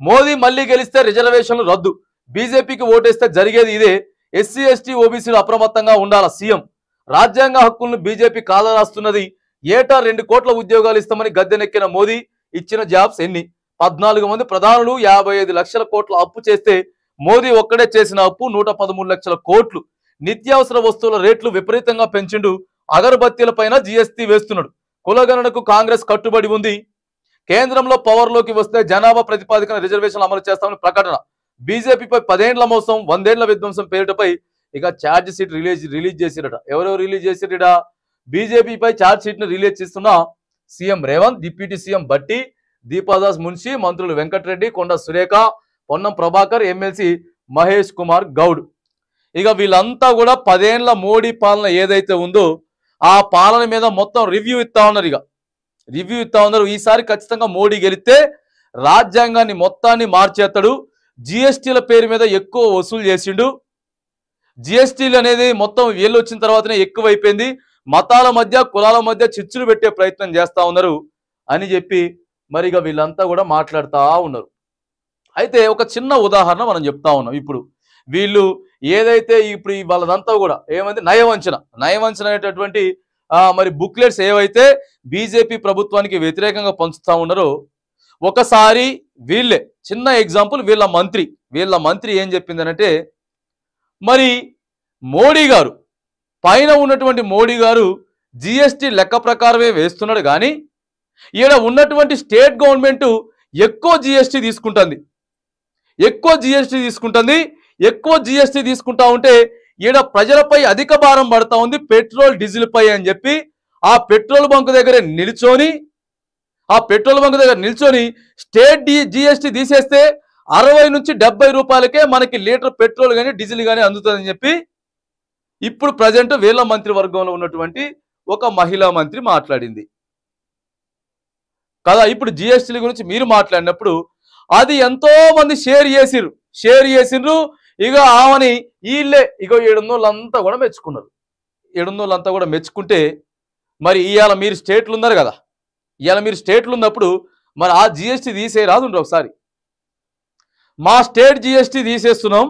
మోదీ మళ్ళీ గెలిస్తే రిజర్వేషన్లు రద్దు, బీజేపీకి ఓటేస్తే జరిగేది ఇదే, ఎస్సీ ఎస్టీ ఓబీసీలు అప్రమత్తంగా ఉండాల సీఎం, రాజ్యాంగ హక్కులను బీజేపీ కాలరాస్తున్నది, ఏటా 2 కోట్ల ఉద్యోగాలు ఇస్తామని గద్దెనెక్కిన మోదీ ఇచ్చిన జాబ్స్ ఎన్ని, 14 మంది ప్రధానులు 55 లక్షల కోట్ల అప్పు చేస్తే మోదీ ఒక్కడే చేసిన అప్పు 113 లక్షల కోట్లు, నిత్యావసర వస్తువుల రేట్లు విపరీతంగా పెంచిండు, అగరబత్తీలపైన జీఎస్టీ వేస్తున్నాడు, కులగణనకు కాంగ్రెస్ కట్టుబడి ఉంది, కేంద్రంలో పవర్లోకి వస్తే జనాభా ప్రతిపాదికన రిజర్వేషన్లు అమలు చేస్తామని ప్రకటన, బీజేపీపై 10 ఏళ్ల మోసం 100 ఏళ్ల విధ్వంసం పేరిటపై ఇక ఛార్జ్ షీట్ రిలీజ్ చేసిరట. ఎవరెవరు రిలీజ్ చేసిరట? బీజేపీపై ఛార్జ్ షీట్ ను రిలీజ్ చేస్తున్న CM Revanth, deputy CM Bhatti, Deepa Das Munshi, మంత్రులు వెంకటరెడ్డి, కొండ సురేఖ, పొన్నం ప్రభాకర్, ఎమ్మెల్సీ మహేష్ కుమార్ గౌడ్. ఇక వీళ్ళంతా కూడా 10 ఏళ్ల మోడీ పాలన ఏదైతే ఉందో ఆ పాలన మీద మొత్తం రివ్యూ ఇస్తా ఉన్నారు. ఈసారి ఖచ్చితంగా మోడీ గెలిస్తే రాజ్యాంగాన్ని మొత్తాన్ని మార్చేస్తాడు, జిఎస్టీల పేరు మీద ఎక్కువ వసూలు చేసిండు, జిఎస్టీలు అనేది మొత్తం వీళ్ళు వచ్చిన తర్వాతనే ఎక్కువైపోయింది, మతాల మధ్య కులాల మధ్య చిచ్చులు పెట్టే ప్రయత్నం చేస్తా ఉన్నారు అని చెప్పి మరిగా వీళ్ళంతా కూడా మాట్లాడుతూ ఉన్నారు. అయితే ఒక చిన్న ఉదాహరణ మనం చెప్తా ఉన్నాం. ఇప్పుడు వీళ్ళు ఏదైతే ఇప్పుడు వాళ్ళదంతా కూడా ఏమైంది, నయవంచన అనేటటువంటి మరి బుక్లెట్స్ ఏవైతే బీజేపీ ప్రభుత్వానికి వ్యతిరేకంగా పంచుతా ఉన్నారో, ఒకసారి వీళ్ళే చిన్న ఎగ్జాంపుల్, వీళ్ళ మంత్రి ఏం చెప్పిందనంటే, మరి మోడీ గారు పైన ఉన్నటువంటి మోడీ గారు జిఎస్టీ లెక్క ప్రకారమే వేస్తున్నాడు, కానీ ఈడ ఉన్నటువంటి స్టేట్ గవర్నమెంట్ ఎక్కువ జిఎస్టీ తీసుకుంటుంది, ఎక్కువ జిఎస్టీ తీసుకుంటా ఉంటే ఈడ ప్రజలపై అధిక భారం పడతా ఉంది పెట్రోల్ డీజిల్ పై అని చెప్పి ఆ పెట్రోల్ బంక్ దగ్గర నిల్చొని స్టేట్ జిఎస్టీ తీసేస్తే 60 నుంచి 70 రూపాయలకే మనకి లీటర్ పెట్రోల్ కానీ డీజిల్ కానీ అందుతుందని చెప్పి ఇప్పుడు ప్రజెంట్ వీళ్ళ మంత్రివర్గంలో ఉన్నటువంటి ఒక మహిళా మంత్రి మాట్లాడింది కదా. ఇప్పుడు జిఎస్టీ గురించి మీరు మాట్లాడినప్పుడు అది ఎంతో మంది షేర్ చేసిండ్రు. ఇక ఆమెని వీళ్ళే ఇక 700 కూడా మెచ్చుకున్నారు. 700 కూడా మెచ్చుకుంటే మరి ఇవాళ మీరు స్టేట్లు ఉన్నారు కదా, ఇవాళ మీరు స్టేట్లు ఉన్నప్పుడు మరి ఆ జిఎస్టీ తీసేయరాదు. ఒకసారి మా స్టేట్ జిఎస్టీ తీసేస్తున్నాం,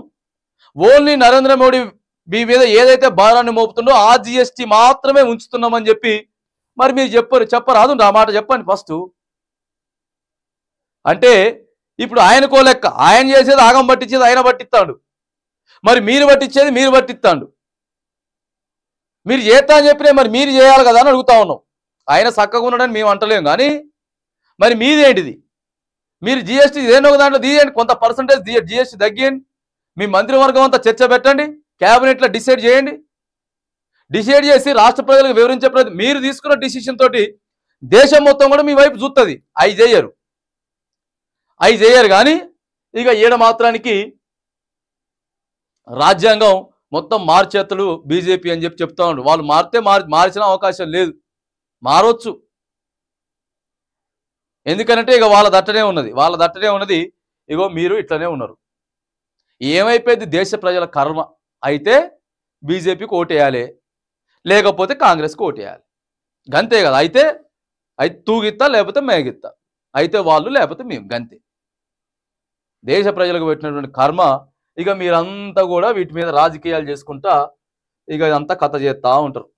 ఓన్లీ నరేంద్ర మోడీ మీ మీద ఏదైతే భారాన్ని మోపుతుండో ఆ జిఎస్టీ మాత్రమే ఉంచుతున్నామని చెప్పి మరి మీరు చెప్పరాదు. ఆ మాట చెప్పండి ఫస్ట్. అంటే ఇప్పుడు ఆయనకో లెక్క, ఆయన చేసేది ఆగం పట్టించేది ఆయన పట్టిస్తాడు, మరి మీరు పట్టించేది మీరు పట్టిస్తాడు. మీరు చేస్తా అని చెప్పినా మరి మీరు చేయాలి కదా అని అడుగుతా ఉన్నాం. ఆయన చక్కగా ఉన్నాడని మేము అంటలేం, కానీ మరి మీదేంటిది? మీరు జిఎస్టీ ఏదో ఒక దాంట్లో తీయండి, కొంత పర్సంటేజ్ జిఎస్టీ తగ్గియండి, మీ మంత్రివర్గం అంతా చర్చ పెట్టండి, క్యాబినెట్లో డిసైడ్ చేసి రాష్ట్ర ప్రజలకు వివరించే ప్రయత్నం. మీరు తీసుకున్న డిసిషన్ తోటి దేశం మొత్తం కూడా మీ వైపు చూస్తుంది. అవి చేయరు కానీ ఇక ఈడ మాత్రానికి రాజ్యాంగం మొత్తం మార్చేత్తడు బీజేపీ అని చెప్పి చెప్తా ఉన్నాడు. వాళ్ళు మారితే మార్చిన అవకాశం లేదు, మారవచ్చు. ఎందుకనంటే ఇక వాళ్ళ దట్టనే ఉన్నది. ఇగో మీరు ఇట్లనే ఉన్నారు. ఏమైపోయింది? దేశ ప్రజల కర్మ. అయితే బీజేపీకి ఓటేయాలి, లేకపోతే కాంగ్రెస్కి ఓటేయాలి, గంతే కదా. అయితే తూగిత్తా లేకపోతే మేగిత్తా, అయితే వాళ్ళు లేకపోతే మేము, గంతే. దేశ ప్రజలకు పెట్టినటువంటి కర్మ. ఇక మీరంతా కూడా వీటి మీద రాజకీయాలు చేసుకుంటా ఇక అంతా కథ చేస్తూ ఉంటారు.